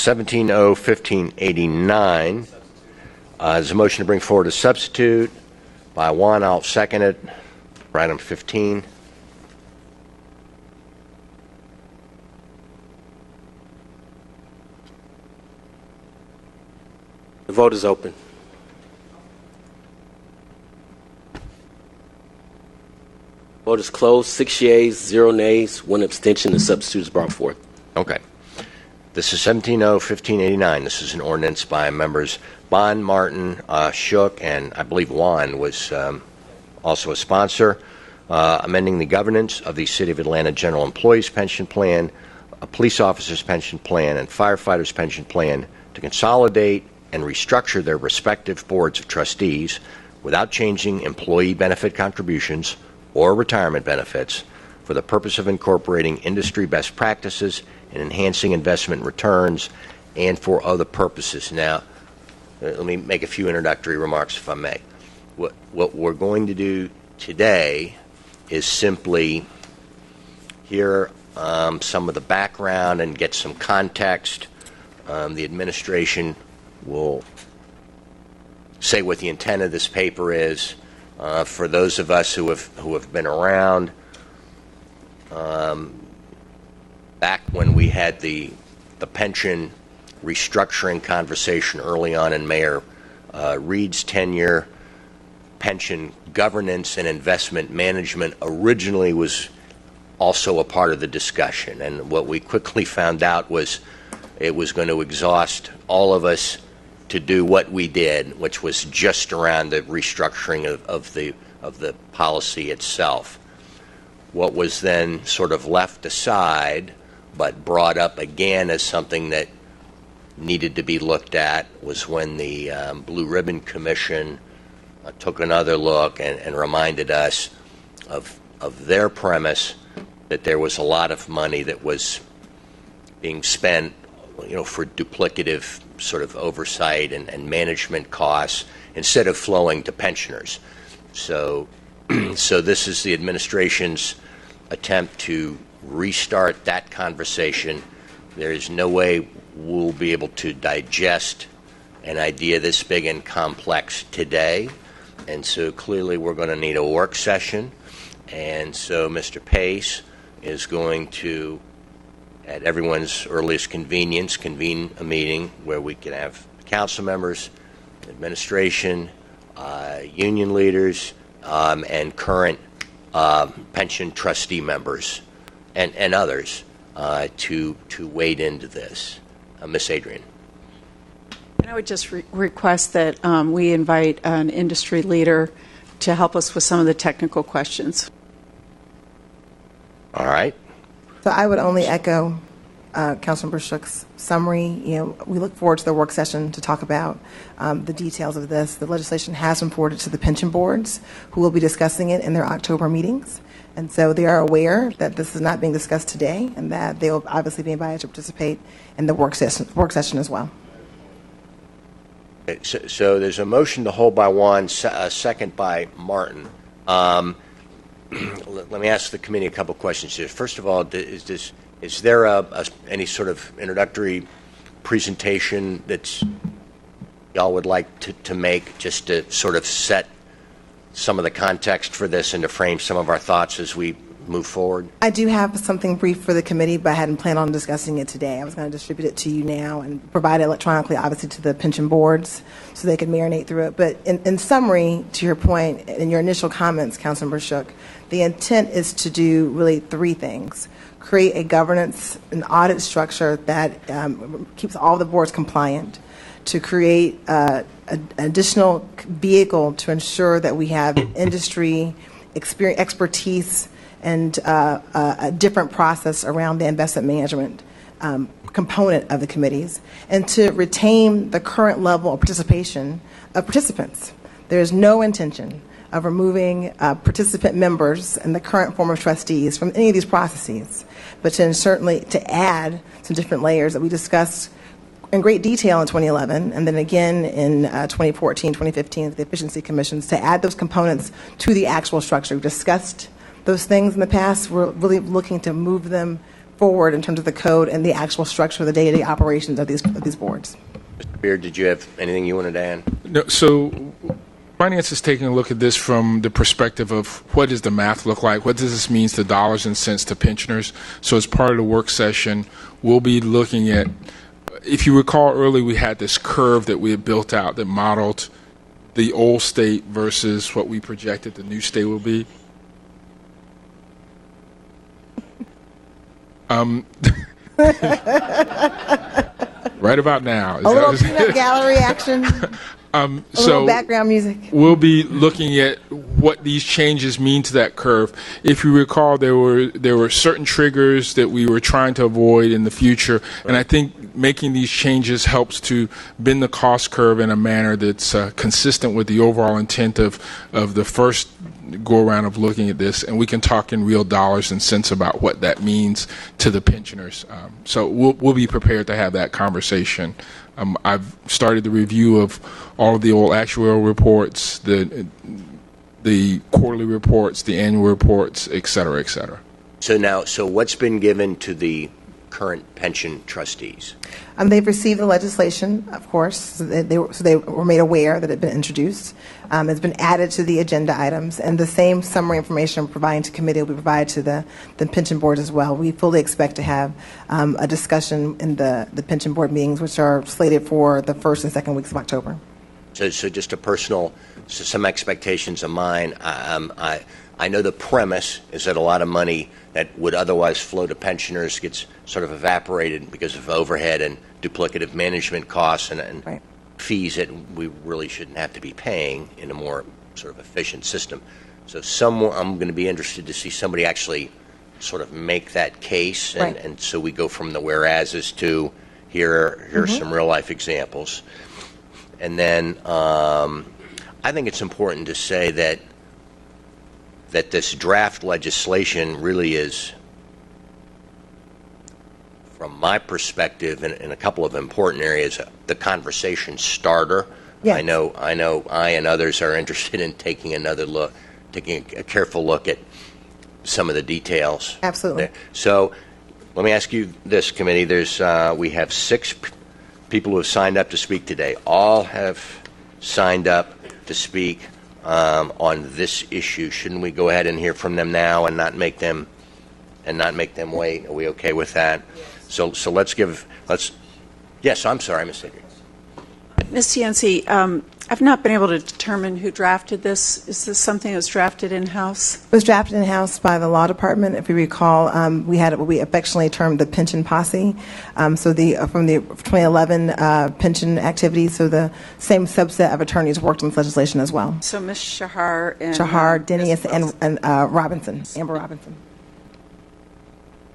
17-0-1589. There's a motion to bring forward a substitute by Juan. I'll second it for item 15. The vote is open. Vote is closed. 6 yeas, 0 nays, 1 abstention. The substitute is brought forth. Okay. This is 17-0-1589. This is an ordinance by members Bond, Martin, Shook, and I believe Juan was also a sponsor, amending the governance of the City of Atlanta General Employees Pension Plan, a police officers pension plan, and firefighters pension plan to consolidate and restructure their respective boards of trustees without changing employee benefit contributions or retirement benefits for the purpose of incorporating industry best practices and enhancing investment returns and for other purposes. Now, let me make a few introductory remarks, if I may. What we're going to do today is simply hear some of the background and get some context. The administration will say what the intent of this paper is. For those of us who have been around, back when we had the pension restructuring conversation early on in Mayor Reed's tenure, pension governance and investment management originally was also a part of the discussion. And what we quickly found out was it was going to exhaust all of us to do what we did, which was just around the restructuring of the policy itself. What was then sort of left aside but brought up again as something that needed to be looked at was when the Blue Ribbon Commission took another look and reminded us of their premise that there was a lot of money that was being spent, for duplicative sort of oversight and management costs instead of flowing to pensioners. So this is the administration's attempt to restart that conversation. There is no way we'll be able to digest an idea this big and complex today, and so clearly we're going to need a work session. And so Mr. Pace is going to, at everyone's earliest convenience, convene a meeting where we can have council members, administration, union leaders, and current pension trustee members and others to wade into this. Ms. Adrian. And I would just request that we invite an industry leader to help us with some of the technical questions. All right. So I would only echo Councilmember Shook's summary. We look forward to the work session to talk about the details of this. The legislation has been forwarded to the pension boards, who will be discussing it in their October meetings. And so they are aware that this is not being discussed today and that they will obviously be invited to participate in the work session as well. So there's a motion to hold by Juan, a second by Martin. Let me ask the committee a couple questions here. First of all, is there any sort of introductory presentation that y'all would like to make, just to sort of set some of the context for this and to frame some of our thoughts as we move forward? I do have something brief for the committee, but I hadn't planned on discussing it today. I was going to distribute it to you now and provide it electronically, obviously, to the pension boards so they could marinate through it. But in summary, to your point, in your initial comments, Councilmember Shook, the intent is to do really 3 things. Create a governance and audit structure that keeps all the boards compliant, to create an additional vehicle to ensure that we have industry experience, expertise, and a different process around the investment management component of the committees, and to retain the current level of participation of participants. There is no intention of removing participant members in the current form of trustees from any of these processes, but to certainly to add some different layers that we discussed in great detail in 2011, and then again in 2014, 2015 with the efficiency commissions, to add those components to the actual structure. We've discussed those things in the past. We're really looking to move them forward in terms of the code and the actual structure of the day-to-day operations of these boards. Mr. Beard, did you have anything you wanted to add? No, so Finance is taking a look at this from the perspective of what does the math look like? What does this mean to dollars and cents to pensioners? So as part of the work session, we'll be looking at, if you recall earlier, we had this curve that we had built out that modeled the old state versus what we projected the new state will be. Right about now. A little peanut gallery action. A little background music. We'll be looking at what these changes mean to that curve. If you recall, there were certain triggers that we were trying to avoid in the future, and I think making these changes helps to bend the cost curve in a manner that's consistent with the overall intent of the first go around of looking at this, and we can talk in real dollars and cents about what that means to the pensioners. So we'll be prepared to have that conversation. I've started the review of all of the old actuarial reports, the quarterly reports, the annual reports, et cetera, et cetera. So what's been given to the current pension trustees? They've received the legislation, of course, so they were made aware that it had been introduced. It's been added to the agenda items, and the same summary information we're providing to committee will be provided to the pension board as well. We fully expect to have a discussion in the pension board meetings, which are slated for the first and second weeks of October. So just a personal, some expectations of mine. I know the premise is that a lot of money that would otherwise flow to pensioners gets sort of evaporated because of overhead and duplicative management costs and right. fees that we really shouldn't have to be paying in a more sort of efficient system. So I'm going to be interested to see somebody actually sort of make that case, right. and so we go from the whereases to here are some real life examples. And then I think it's important to say that this draft legislation really is, from my perspective, in a couple of important areas, the conversation starter. Yes. I know I and others are interested in taking a careful look at some of the details. Absolutely. There. So let me ask you this, committee. We have 6 people who have signed up to speak today. All have signed up to speak on this issue. Shouldn't we go ahead and hear from them now and not make them wait? Are we okay with that? Yes. So let's. Yes, I'm sorry, Ms. Adrian. Ms. Yancey, I've not been able to determine who drafted this. Is this something that was drafted in-house? It was drafted in-house by the law department. If you recall, we had what we affectionately termed the pension posse. From the 2011 pension activities, so the same subset of attorneys worked on this legislation as well. So Ms. Shahar and Dennis, and Robinson, Amber Robinson.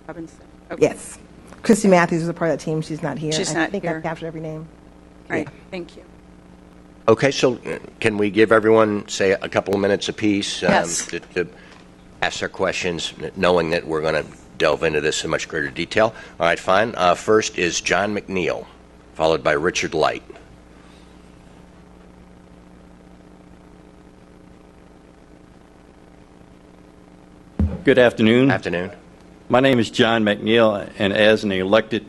Robinson. Okay. Yes. Christy Matthews was a part of that team. She's not here. She's I not think here. I captured every name. Right. Thank you. Okay, so can we give everyone, say, a couple of minutes apiece Yes. to ask their questions, knowing that we're going to delve into this in much greater detail? All right, fine. First is John McNeil, followed by Richard Light. Good afternoon. Afternoon. My name is John McNeil, and as an elected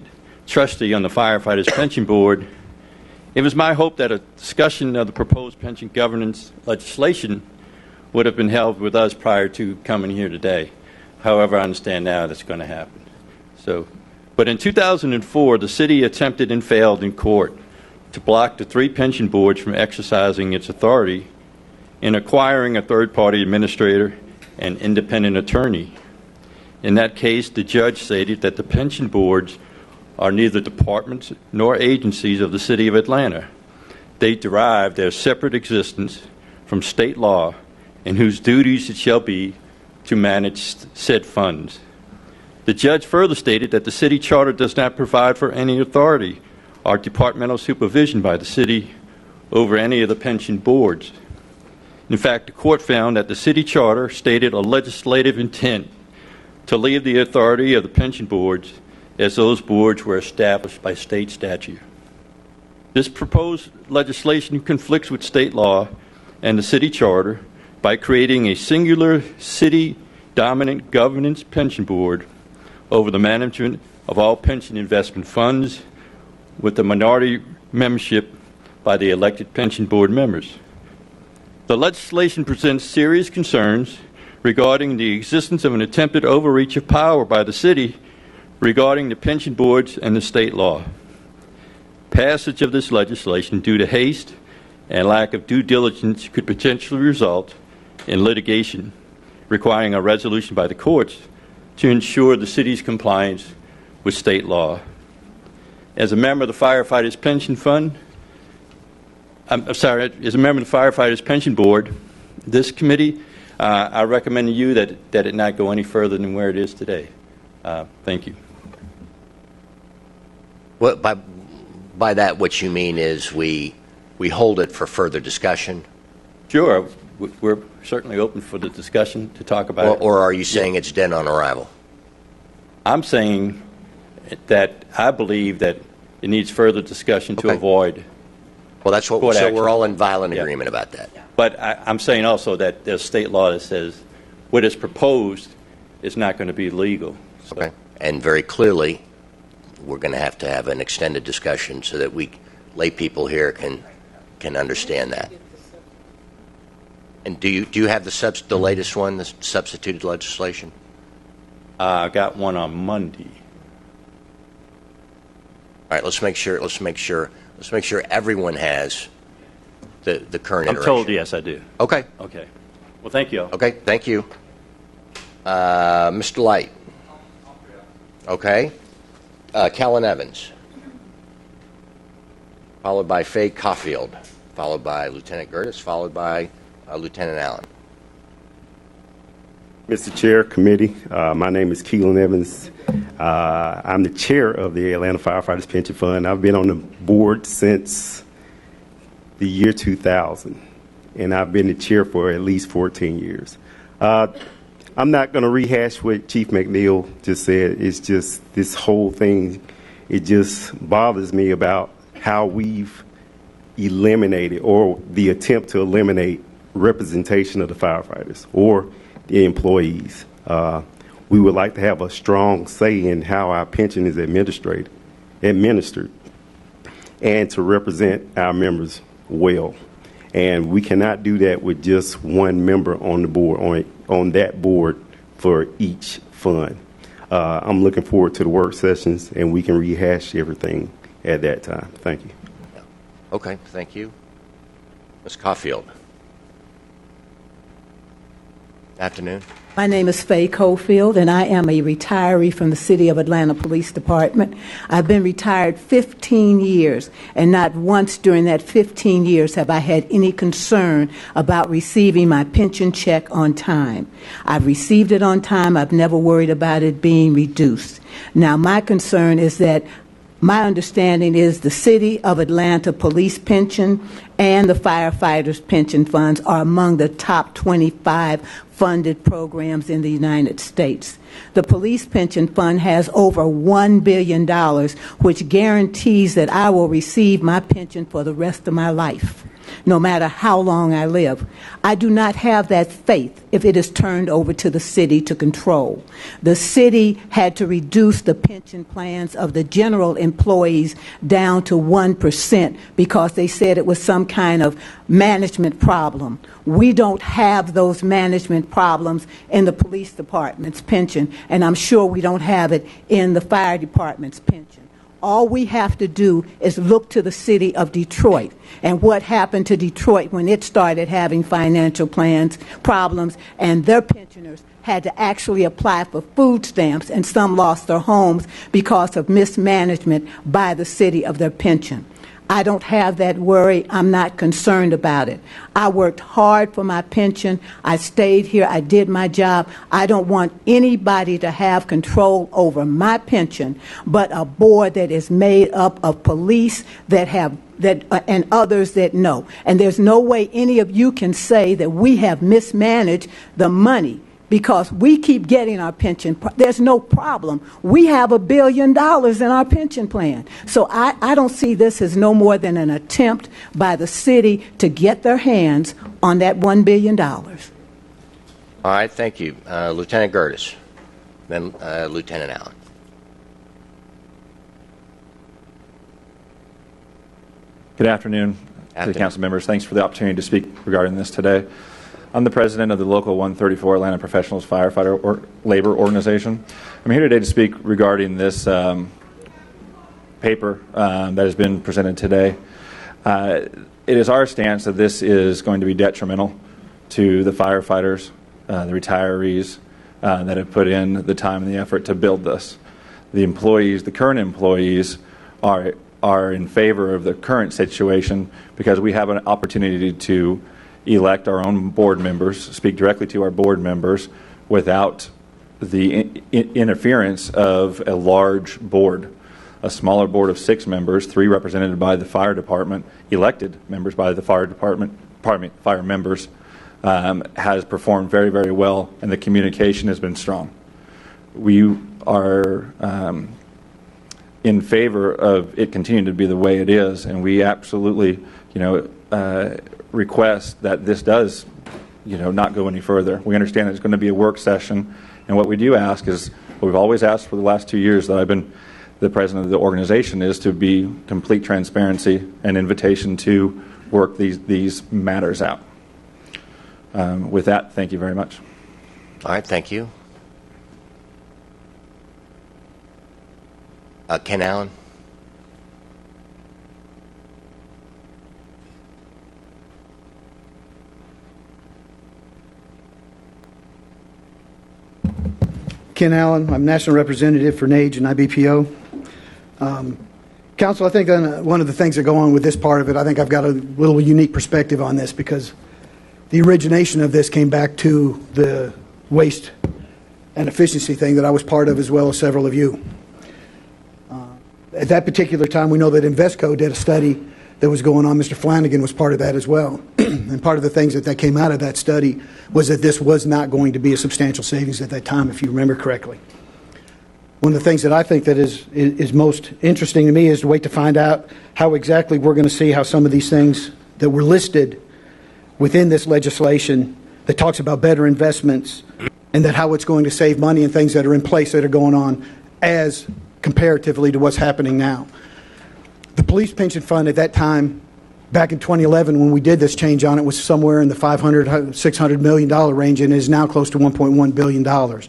trustee on the Firefighters Pension Board, it was my hope that a discussion of the proposed pension governance legislation would have been held with us prior to coming here today. However, I understand now that's going to happen. But in 2004, the city attempted and failed in court to block the 3 pension boards from exercising its authority in acquiring a third-party administrator and independent attorney. In that case, the judge stated that the pension boards are neither departments nor agencies of the City of Atlanta. They derive their separate existence from state law, and whose duties it shall be to manage said funds. The judge further stated that the city charter does not provide for any authority or departmental supervision by the city over any of the pension boards. In fact, the court found that the city charter stated a legislative intent to leave the authority of the pension boards as those boards were established by state statute. This proposed legislation conflicts with state law and the city charter by creating a singular city-dominant governance pension board over the management of all pension investment funds with the minority membership by the elected pension board members. The legislation presents serious concerns regarding the existence of an attempted overreach of power by the city regarding the pension boards and the state law. Passage of this legislation due to haste and lack of due diligence could potentially result in litigation requiring a resolution by the courts to ensure the city's compliance with state law. As a member of the Firefighters Pension Fund, as a member of the Firefighters Pension Board, this committee, I recommend to you that it not go any further than where it is today. Thank you. Well, by that, what you mean is we hold it for further discussion? Sure. We're certainly open for the discussion to talk about it. Or are you saying it's dead on arrival? I'm saying that I believe that it needs further discussion to avoid. Well, that's what. So we're all in violent agreement about that. But I'm saying also that there's state law that says what is proposed is not going to be legal. So. Okay. And very clearly, we're going to have an extended discussion so that we lay people here can understand that. And do you have the latest one, the substituted legislation? I got one on Monday. All right. Let's make sure everyone has the current iteration. I'm told yes, I do. Okay. Okay. Well, thank you. Okay. Thank you, Mr. Light. Okay. Callan Evans, followed by Faye Caulfield, followed by Lieutenant Gertis, followed by Lieutenant Allen. Mr. Chair, committee, my name is Keelan Evans. I'm the chair of the Atlanta Firefighters Pension Fund. I've been on the board since the year 2000, and I've been the chair for at least 14 years. I'm not going to rehash what Chief McNeil just said. It's just this whole thing, it just bothers me about how we've eliminated or the attempt to eliminate representation of the firefighters or the employees. We would like to have a strong say in how our pension is administered and to represent our members well. And we cannot do that with just one member on the board, on that board for each fund. I'm looking forward to the work sessions, and we can rehash everything at that time. Thank you. Okay, thank you. Ms. Caulfield. Afternoon. My name is Faye Caulfield, and I am a retiree from the City of Atlanta Police Department. I've been retired 15 years, and not once during that 15 years have I had any concern about receiving my pension check on time. I've received it on time. I've never worried about it being reduced. Now, my concern is that my understanding is the City of Atlanta Police Pension and the Firefighters Pension Funds are among the top 25 funded programs in the United States. The Police Pension Fund has over $1 billion, which guarantees that I will receive my pension for the rest of my life, no matter how long I live. I do not have that faith if it is turned over to the city to control. The city had to reduce the pension plans of the general employees down to 1% because they said it was some kind of management problem. We don't have those management problems in the police department's pension, and I'm sure we don't have it in the fire department's pension. All we have to do is look to the city of Detroit and what happened to Detroit when it started having financial problems, and their pensioners had to actually apply for food stamps, and some lost their homes because of mismanagement by the city of their pension. I don't have that worry. I'm not concerned about it. I worked hard for my pension. I stayed here. I did my job. I don't want anybody to have control over my pension but a board that is made up of police and others that know. And there's no way any of you can say that we have mismanaged the money, because we keep getting our pension. There's no problem. We have $1 billion in our pension plan. So I don't see this as no more than an attempt by the city to get their hands on that $1 billion. All right, thank you. Lieutenant Gertis. then Lieutenant Allen. Good afternoon, City Council members. Thanks for the opportunity to speak regarding this today. I'm the president of the Local 134 Atlanta Professionals Firefighter Labor Organization. I'm here today to speak regarding this paper that has been presented today. It is our stance that this is going to be detrimental to the firefighters, the retirees that have put in the time and the effort to build this. The employees, the current employees, are in favor of the current situation because we have an opportunity to elect our own board members, speak directly to our board members without the interference of a large board. A smaller board of 6 members, 3 represented by the fire department, elected members by the fire department, fire members, has performed very, very well, and the communication has been strong. We are in favor of it continuing to be the way it is, and we absolutely, request that this does, not go any further. We understand it's going to be a work session, and what we do ask is, what we've always asked for the last 2 years that I've been the president of the organization, is to be complete transparency and invitation to work these matters out. With that, thank you very much. All right, thank you. Ken Allen. Ken Allen, I'm National Representative for NAGE and IBPO. Council, I think one of the things that go on with this part of it, I think I've got a little unique perspective on this because the origination of this came back to the waste and efficiency thing that I was part of, as well as several of you. At that particular time, we know that Invesco did a study that was going on. Mr. Flanagan was part of that as well. And part of the things that came out of that study was that this was not going to be a substantial savings at that time, if you remember correctly. One of the things that I think that is most interesting to me is to wait to find out how exactly we're going to see how some of these things that were listed within this legislation that talks about better investments and that how it's going to save money and things that are in place that are going on as comparatively to what's happening now. The police pension fund at that time, back in 2011 when we did this change on it, was somewhere in the $500, $600 million range and is now close to $1.1 billion.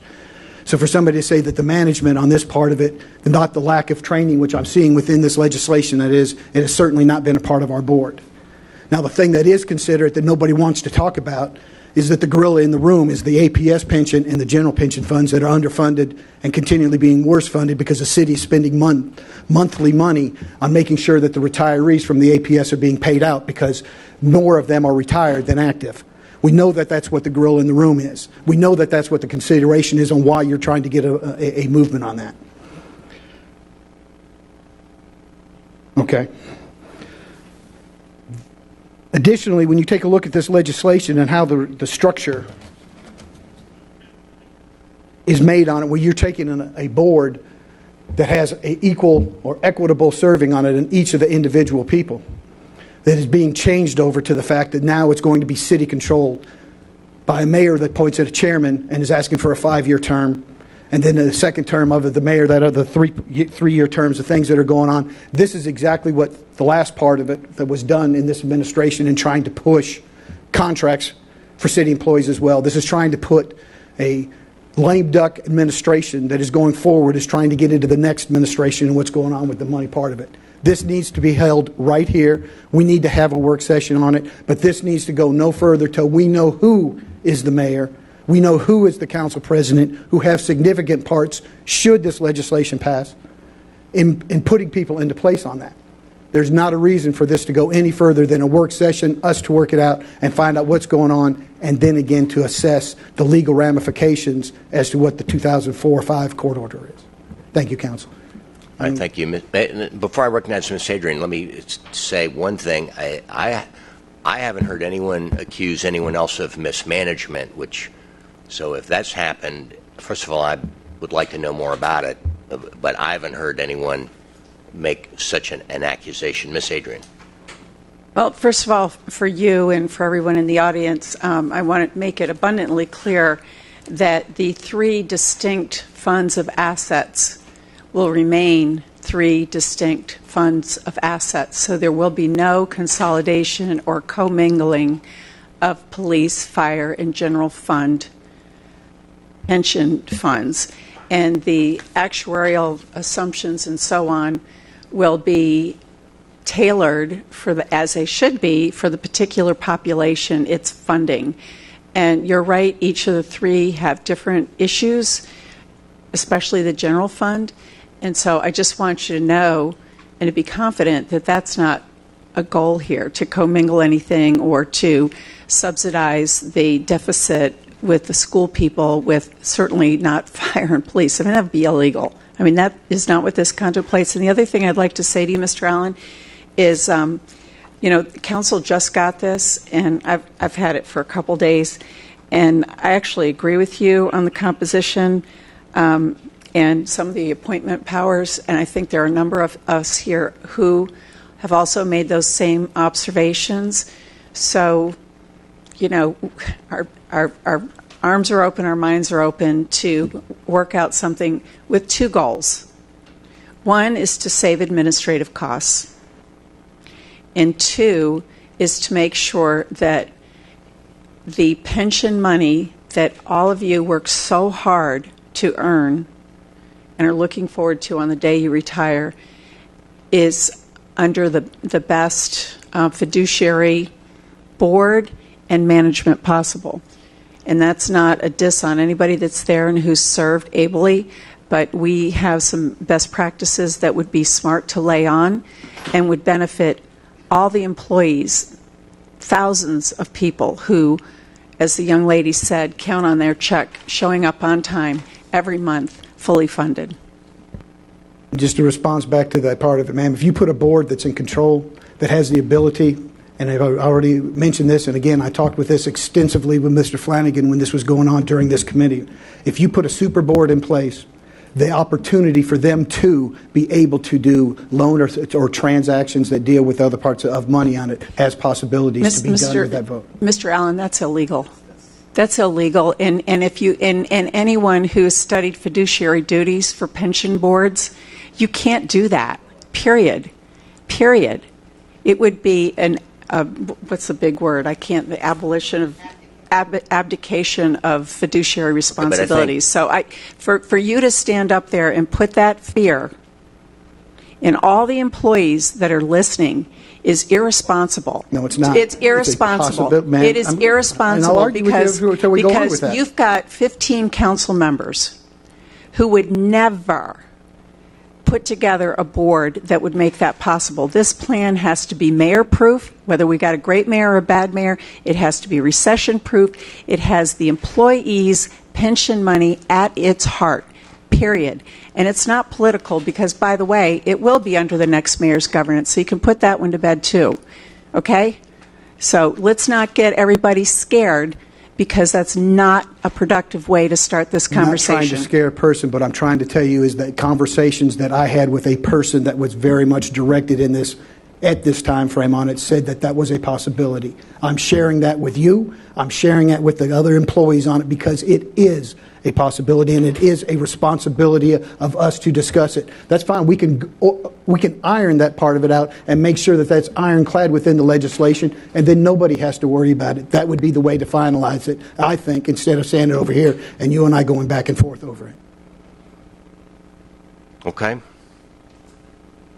So for somebody to say that the management on this part of it, not the lack of training, which I'm seeing within this legislation, that is, it has certainly not been a part of our board. Now the thing that is considered that nobody wants to talk about is that the gorilla in the room is the APS pension and the general pension funds that are underfunded and continually being worse funded because the city is spending monthly money on making sure that the retirees from the APS are being paid out because more of them are retired than active. We know that that's what the gorilla in the room is. We know that that's what the consideration is on why you're trying to get a movement on that. Okay. Additionally, when you take a look at this legislation and how the structure is made on it, where you're taking a board that has an equal or equitable serving on it in each of the individual people, that is being changed over to the fact that now it's going to be city controlled by a mayor that points at a chairman and is asking for a 5-year term, and then the second term of the mayor that are the three-year terms of things that are going on. This is exactly what the last part of it that was done in this administration in trying to push contracts for city employees as well. This is trying to put a lame duck administration that is going forward is trying to get into the next administration and what's going on with the money part of it. This needs to be held right here. We need to have a work session on it, but this needs to go no further till we know who is the mayor. We know who is the council president, who have significant parts, should this legislation pass, in putting people into place on that. There's not a reason for this to go any further than a work session, us to work it out and find out what's going on, and then again to assess the legal ramifications as to what the 2004-5 court order is. Thank you, council. All right, thank you. Before I recognize Ms. Adrian, let me say one thing. I haven't heard anyone accuse anyone else of mismanagement, so if that's happened, first of all, I would like to know more about it, but I haven't heard anyone make such an accusation. Ms. Adrian. Well, first of all, for you and for everyone in the audience, I want to make it abundantly clear that the 3 distinct funds of assets will remain 3 distinct funds of assets. So there will be no consolidation or commingling of police, fire, and general fund pension funds. And the actuarial assumptions and so on will be tailored as they should be for the particular population it's funding. And you're right, each of the 3 have different issues, especially the general fund. And so I just want you to know and to be confident that that's not a goal here, to commingle anything or to subsidize the deficit with the school people, with certainly not fire and police. I mean, that would be illegal. I mean, that is not what this contemplates. And the other thing I'd like to say to you, Mr. Allen, is, the council just got this, and I've had it for a couple days, and I actually agree with you on the composition and some of the appointment powers, and I think there are a number of us here who have also made those same observations. So, our arms are open, our minds are open to work out something with 2 goals. One is to save administrative costs, and 2 is to make sure that the pension money that all of you work so hard to earn and are looking forward to on the day you retire is under the best fiduciary board and management possible. And that's not a diss on anybody that's there and who's served ably, but we have some best practices that would be smart to lay on and would benefit all the employees, thousands of people who, as the young lady said, count on their check showing up on time every month, fully funded. Just a response back to that part of it, ma'am. If you put a board that's in control, that has the ability, and I've already mentioned this, and again, I talked with this extensively with Mr. Flanagan when this was going on during this committee. If you put a super board in place, the opportunity for them to be able to do loan or transactions that deal with other parts of money on it has possibilities to be done with that vote. Mr. Allen, that's illegal. That's illegal. And if you and anyone who has studied fiduciary duties for pension boards, you can't do that. Period. It would be what's the big word? The abolition of abdication of fiduciary responsibilities. So for you to stand up there and put that fear in all the employees that are listening is irresponsible. No, it's not. It's irresponsible. It is irresponsible because that. You've got 15 council members who would never put together a board that would make that possible. This plan has to be mayor-proof, whether we got a great mayor or a bad mayor. It has to be recession-proof. It has the employees' pension money at its heart, period. And it's not political because, by the way, it will be under the next mayor's governance, so you can put that one to bed too, okay? So let's not get everybody scared because that's not a productive way to start this conversation. I'm not trying to scare a person, but I'm trying to tell you is that conversations that I had with a person that was very much directed in this at this time frame on it said that was a possibility. I'm sharing that with you. I'm sharing it with the other employees on it because it is a possibility and it is a responsibility of us to discuss it. That's fine. We can iron that part of it out and make sure that that's ironclad within the legislation, and then nobody has to worry about it. That would be the way to finalize it, I think, instead of standing over here and you and I going back and forth over it. Okay.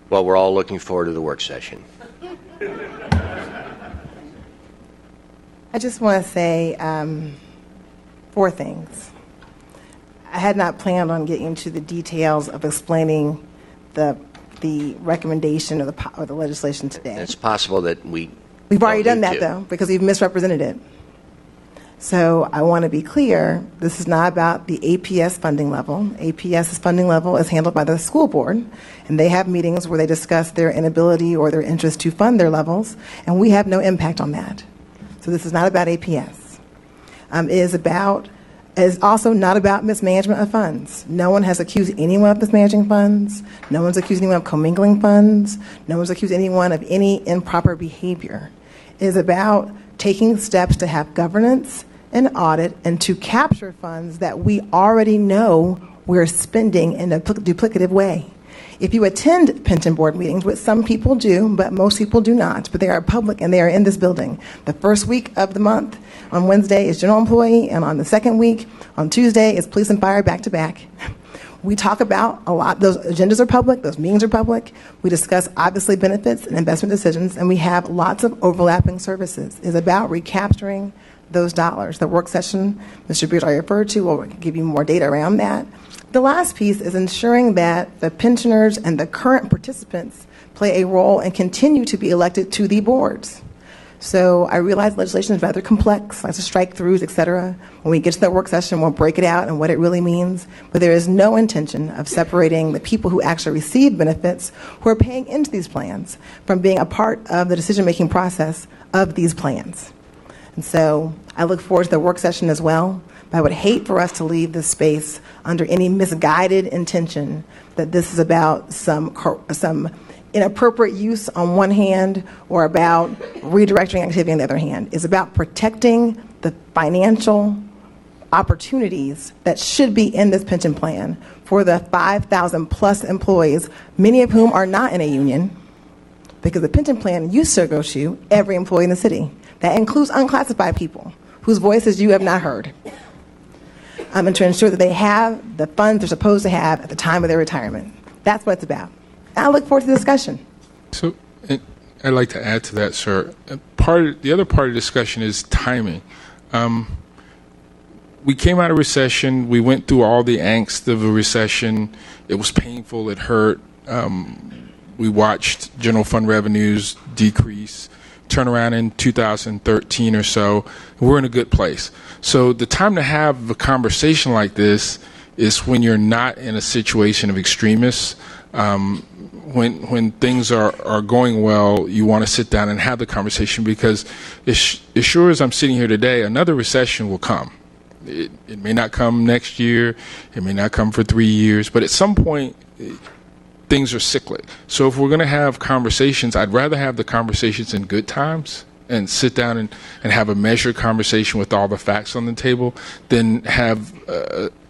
Well, we're all looking forward to the work session. I just want to say 4 things. I had not planned on getting into the details of explaining the recommendation or the legislation today. It's possible that we've already done that, though, because we've misrepresented it. So I want to be clear, this is not about the APS funding level. APS's funding level is handled by the school board, and they have meetings where they discuss their inability or their interest to fund their levels, and we have no impact on that. So this is not about APS. It is also not about mismanagement of funds. No one has accused anyone of mismanaging funds. No one's accused anyone of commingling funds. No one's accused anyone of any improper behavior. It is about taking steps to have governance and audit and to capture funds that we already know we're spending in a duplicative way. If you attend pension board meetings, which some people do, but most people do not, but they are public and they are in this building. The first week of the month, on Wednesday, is general employee, and on the second week, on Tuesday, is police and fire back to back. We talk about a lot, those agendas are public, those meetings are public. We discuss, obviously, benefits and investment decisions, and we have lots of overlapping services. It's about recapturing those dollars. The work session Mr. Beers already referred to will give you more data around that. The last piece is ensuring that the pensioners and the current participants play a role and continue to be elected to the boards. So I realize legislation is rather complex, lots of strike-throughs, et cetera. When we get to that work session, we'll break it out and what it really means. But there is no intention of separating the people who actually receive benefits, who are paying into these plans, from being a part of the decision-making process of these plans. And so I look forward to the work session as well. But I would hate for us to leave this space under any misguided intention that this is about some inappropriate use on one hand or about redirecting activity on the other hand. It's about protecting the financial opportunities that should be in this pension plan for the 5,000 plus employees, many of whom are not in a union, because the pension plan used to go to every employee in the city. That includes unclassified people whose voices you have not heard. And to ensure that they have the funds they're supposed to have at the time of their retirement. That's what it's about. And I look forward to the discussion. So I'd like to add to that, sir. The other part of the discussion is timing. We came out of recession. We went through all the angst of a recession. It was painful. It hurt. We watched general fund revenues decrease, turn around in 2013 or so. We're in a good place. So the time to have a conversation like this is when you're not in a situation of extremists. When things are going well, you want to sit down and have the conversation, because as sure as I'm sitting here today, another recession will come. It may not come next year. It may not come for 3 years. But at some point, things are cyclic. So if we're going to have conversations, I'd rather have the conversations in good times and sit down and have a measured conversation with all the facts on the table than have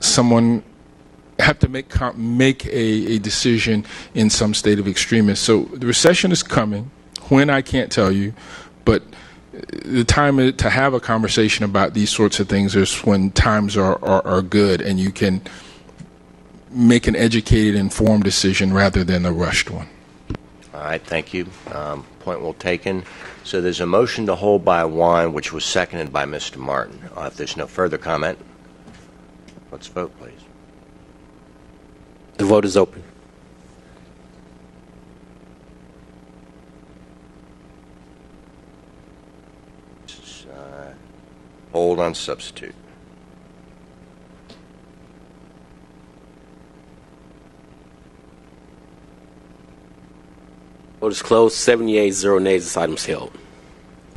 someone have to make a decision in some state of extremis. So the recession is coming. When, I can't tell you, but the time to have a conversation about these sorts of things is when times are good and you can make an educated, informed decision rather than a rushed one. All right, thank you. Point well taken. So there's a motion to hold by one, which was seconded by Mr. Martin. If there's no further comment, let's vote, please. The vote is open. Hold on substitute. Vote is closed. 7 yeas, 0 nays. This item is held.